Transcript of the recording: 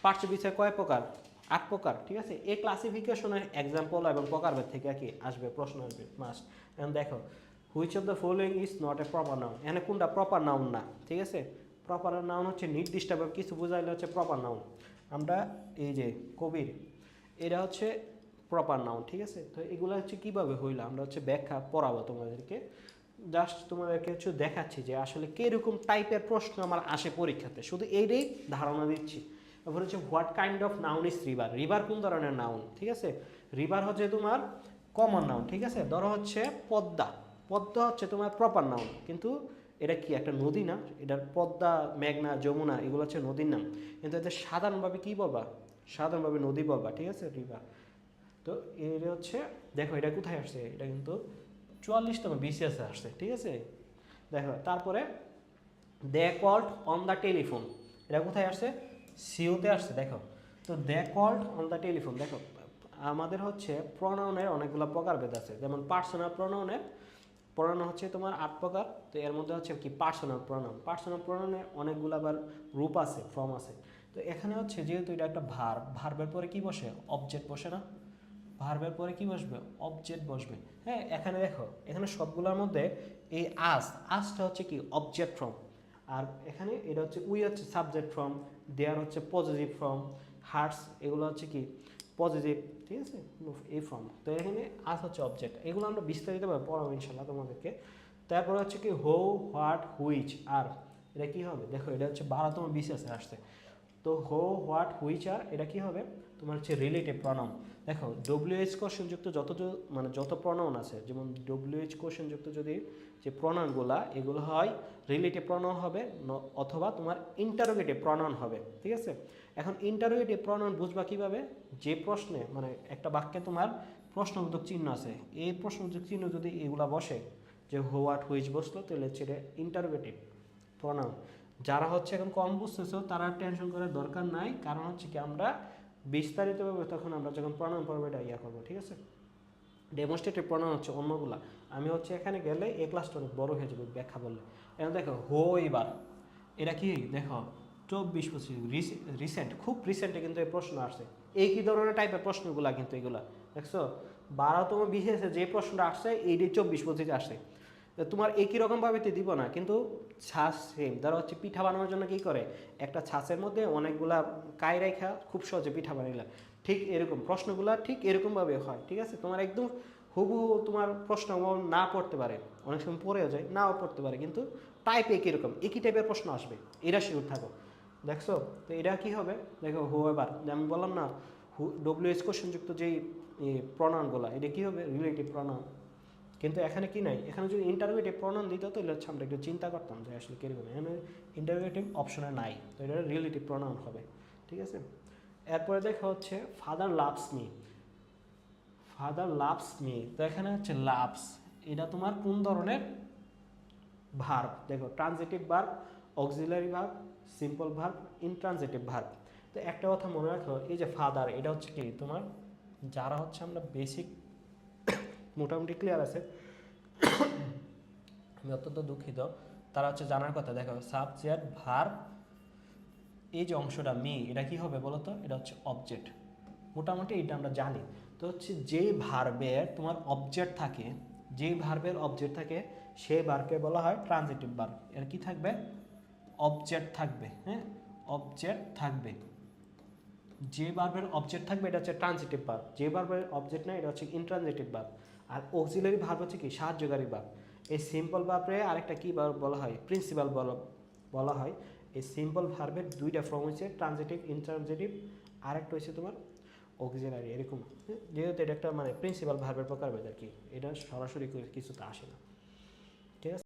পার্শ্ব বিষয় কয় প্রকার? 8 প্রকার, ঠিক আছে। এই ক্লাসিফিকেশনের এক্সাম্পল এবং প্রকারভেদ থেকে কি আসবে, প্রশ্ন আসবে মাস্ট। এখন দেখো, which of the following is not a proper noun, এখানে কোনটা প্রপার নাউন না, ঠিক আছে। প্রপার নাউন হচ্ছে নির্দিষ্টভাবে কিছু বোঝাইলে হচ্ছে প্রপার নাউন। আমরা এই যে কবির, এটা হচ্ছে প্রপার নাউন, ঠিক আছে। তো এগুলো হচ্ছে কীভাবে হইলো, আমরা হচ্ছে ব্যাখ্যা পড়াবো তোমাদেরকে। জাস্ট তোমাদেরকে হচ্ছে দেখাচ্ছি যে আসলে কীরকম টাইপের প্রশ্ন আমার আসে পরীক্ষাতে, শুধু এইটাই ধারণা দিচ্ছি। তারপর হচ্ছে what kind of noun is river, river কোন ধরনের নাউন, ঠিক আছে। রিভার হচ্ছে তোমার কমন নাউন, ঠিক আছে। ধরো হচ্ছে পদ্মা, পদ্মা হচ্ছে তোমার প্রপার নাউন, কিন্তু এটা কি একটা নদী না, এটার পদ্মা, মেঘনা, যমুনা এগুলো হচ্ছে নদীর নাম, কিন্তু এদের সাধারণভাবে কী বলবা, সাধারণভাবে নদী বলবা, ঠিক আছে, রিভার। তো এটা হচ্ছে, দেখো এটা কোথায় আসছে, এটা কিন্তু 44তম BCS আসছে, ঠিক আছে। দেখো তারপরে they called on the telephone, এটা কোথায় আসছে, সিওতে আসছে, দেখো। তো they called on the telephone, দেখো আমাদের হচ্ছে প্রনাউনের অনেকগুলো প্রকারভেদ আছে, যেমন পার্সোনাল প্রনাউনের প্রনাউন হচ্ছে তোমার 8 প্রকার। তো এর মধ্যে হচ্ছে কি পার্সোনাল প্রনাউন, পার্সোনাল প্রনাউনের অনেকগুলো আবার রূপ আছে, ফর্ম আছে। তো এখানে হচ্ছে যেহেতু এটা একটা ভার্ব, ভার্বের পরে কি বসে, অবজেক্ট বসে না, ভার্বের পরে কি বসবে, অবজেক্ট বসবে। হ্যাঁ, এখানে দেখো, এখানে সবগুলোর মধ্যে এই আসটা হচ্ছে কি অবজেক্ট ফর্ম, আর এখানে এটা হচ্ছে উই হচ্ছে সাবজেক্ট ফর্ম, দেয়ার হচ্ছে পজিটিভ ফর্ম, হার্টস এগুলো হচ্ছে কি পজিটিভ, ঠিক আছে, এই ফর্ম। তো এখানে আস হচ্ছে অবজেক্ট, এগুলো আমরা বিস্তারিতভাবে পড়াবো ইনশাল্লাহ তোমাদেরকে। তারপর হচ্ছে কি হো, হোয়াট, হুইচ, আর, এটা কি হবে, দেখো এটা হচ্ছে 12তম BCS আসছে। তো হো, হোয়াট, হুইচ, আর এটা কি হবে, তোমার হচ্ছে রিলেটিভ প্রনাউন। দেখো WH কোশ্চেনযুক্ত মানে যত প্রনাউন আছে, যেমন WH কোশ্চেনযুক্ত যদি যে প্রনাউনগুলা, এগুলো হয় রিলেটিভ প্রনাউন হবে, অথবা তোমার ইন্টারোগেটিভ প্রনাউন হবে, ঠিক আছে। এখন ইন্টারোগেটিভ প্রনাউন বুঝবা কীভাবে, যে প্রশ্নে মানে একটা বাক্যে তোমার প্রশ্নবোধক চিহ্ন আছে, এই প্রশ্নবোধক চিহ্ন যদি এগুলা বসে, যে হোয়াট, হুইচ বসলো, তাহলে হচ্ছে এটা ইন্টারোগেটিভ প্রনাউন। যারা হচ্ছে এখন কম বুঝতেছো তারা টেনশন করার দরকার নাই, কারণ হচ্ছে কি আমরা বিস্তারিতভাবে তখন আমরা যখন প্রনাউন পর্ব এটা করবো, ঠিক আছে। ডেমনস্ট্রেটিভ প্রনাউন হচ্ছে অন্যগুলা, আমি হচ্ছে এখানে গেলে এই ক্লাসটা অনেক বড় হয়ে যাবে ব্যাখ্যা বললে। এখন দেখো হো, এবার এটা কি, দেখো 24-25 রিসেন্ট, খুব রিসেন্টে কিন্তু এই প্রশ্ন আসছে। এই কি ধরনের টাইপের প্রশ্নগুলা কিন্তু এগুলা দেখছো, 12তম BCSে যে প্রশ্নটা আসছে এইটি 24-25 আসছে। তোমার একই রকমভাবে তো দিব না, কিন্তু ছাঁচ সেম। ধরো হচ্ছে পিঠা বানানোর জন্য কী করে, একটা ছাঁচের মধ্যে অনেকগুলা কাই রেখা খুব সহজে পিঠা বানাইলা, ঠিক এরকম প্রশ্নগুলো ঠিক এরকমভাবে হয়, ঠিক আছে। তোমার একদম হুবহু তোমার প্রশ্ন না পড়তে পারে, অনেক সময় পড়েও যায়, নাও পড়তে পারে, কিন্তু টাইপ একই রকম, একই টাইপের প্রশ্ন আসবে, এরা শিওর থাকো। দেখছো, তো এটা কি হবে, দেখো হো, এবার আমি বললাম না, WH কোশ্চেনযুক্ত যেই প্রনাউনগুলো, এটা কী হবে, রিলেটিভ প্রনাউন। কিন্তু এখানে কি নাই, এখানে যদি ইন্টারোগেটিভ প্রনাউন দিত তাহলে হচ্ছে আমরা একটু চিন্তা করতাম যে আসলে কীরকম, এখানে ইন্টারোগেটিভ অপশনে নাই, তো এটা রিলেটিভ প্রনাউন হবে, ঠিক আছে। এরপরে দেখা হচ্ছে father loves me, father loves me, তো এখানে হচ্ছে লাভস, এটা তোমার কোন ধরনের ভার্ব, দেখো transitive verb, auxiliary verb, simple verb, intransitive verb. তো একটা কথা মনে রাখো, এই যে ফাদার, এটা হচ্ছে কি তোমার, যারা হচ্ছে আমরা বেসিক মোটামুটি ক্লিয়ার আছে, আমি অত্যন্ত দুঃখিত, তারা হচ্ছে জানার কথা। দেখো সাবজেক্ট, ভার্ব, এই যে অংশটা মি, এটা কি হবে বলো তো, এটা হচ্ছে অবজেক্ট, মোটামুটি এটা আমরা জানি। তো হচ্ছে যেই ভার্বের তোমার অবজেক্ট থাকে, যেই ভার্বের অবজেক্ট থাকে, সেই ভার্বকে বলা হয় ট্রানজিটিভ ভার্ব। এর কি থাকবে, অবজেক্ট থাকবে, হ্যাঁ, অবজেক্ট থাকবে। যে ভার্বের অবজেক্ট থাকবে এটা হচ্ছে ট্রানজিটিভ ভার্ব, যে ভার্বের অবজেক্ট নাই এটা হচ্ছে ইনট্রানজিটিভ ভার্ব। আর অক্সিলারি ভার্ব হচ্ছে কি, সাহায্যকারী ভার্ব। এই সিম্পল ভার্বে আরেকটা কি ভার্ব বলা হয়, প্রিন্সিপাল বলা হয়। এই সিম্পল ভার্বের দুইটা ফর্ম হচ্ছে ট্রানজিটিভ, ইনট্রানজিটিভ, আরেকটা হচ্ছে তোমার অক্সিলারি, এরকম। যেহেতু এটা একটা মানে প্রিন্সিপাল ভার্বের প্রকারভেদ আর কি, এটা সরাসরি কিছুতে আসে না।